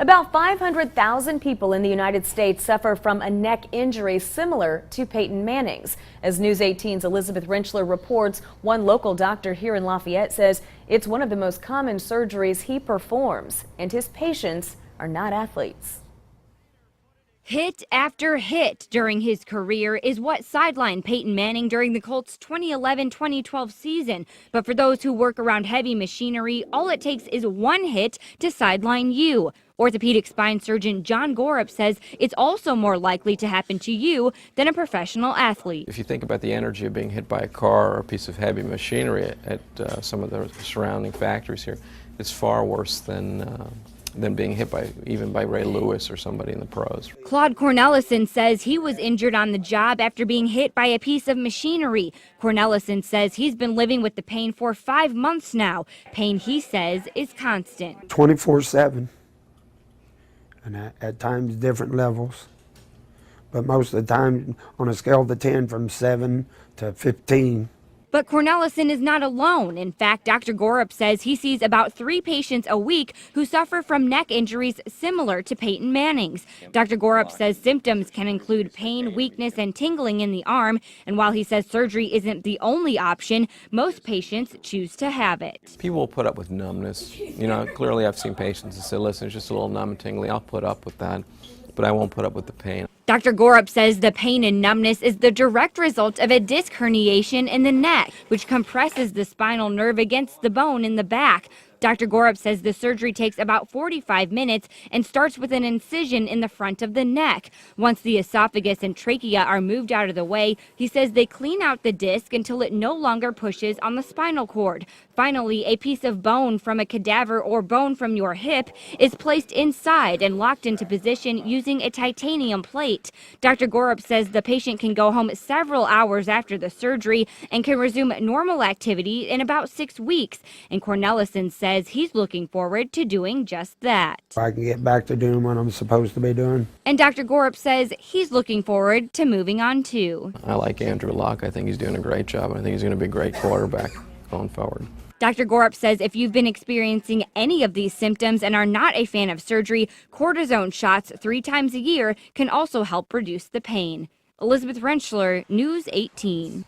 About 500,000 people in the United States suffer from a neck injury similar to Peyton Manning's. As News 18's Elizabeth Rentschler reports, one local doctor here in Lafayette says it's one of the most common surgeries he performs, and his patients are not athletes. Hit after hit during his career is what sidelined Peyton Manning during the Colts' 2011-2012 season. But for those who work around heavy machinery, all it takes is one hit to sideline you. Orthopedic spine surgeon John Gorup says it's also more likely to happen to you than a professional athlete. If you think about the energy of being hit by a car or a piece of heavy machinery at some of the surrounding factories here, it's far worse than being hit even by Ray Lewis or somebody in the pros. Claude Cornelison says he was injured on the job after being hit by a piece of machinery. Cornelison says he's been living with the pain for 5 months now. Pain, he says, is constant. 24/7, and at times different levels. But most of the time on a scale of 10 from 7 to 15. But Cornelison is not alone. In fact, Dr. Gorup says he sees about 3 patients a week who suffer from neck injuries similar to Peyton Manning's. Dr. Gorup says symptoms can include pain, weakness, and tingling in the arm. And while he says surgery isn't the only option, most patients choose to have it. People will put up with numbness. You know, clearly I've seen patients that say, listen, it's just a little numb and tingly. I'll put up with that, but I won't put up with the pain. Dr. Gorup says the pain and numbness is the direct result of a disc herniation in the neck, which compresses the spinal nerve against the bone in the back. Dr. Gorup says the surgery takes about 45 minutes and starts with an incision in the front of the neck. Once the esophagus and trachea are moved out of the way, he says they clean out the disc until it no longer pushes on the spinal cord. Finally, a piece of bone from a cadaver or bone from your hip is placed inside and locked into position using a titanium plate. Dr. Gorup says the patient can go home several hours after the surgery and can resume normal activity in about 6 weeks. And Cornelison says he's looking forward to doing just that. I can get back to doing what I'm supposed to be doing. And Dr. Gorup says he's looking forward to moving on too. I like Andrew Luck. I think he's doing a great job. I think he's going to be a great quarterback going forward. Dr. Gorup says if you've been experiencing any of these symptoms and are not a fan of surgery, cortisone shots 3 times a year can also help reduce the pain. Elizabeth Rentschler, News 18.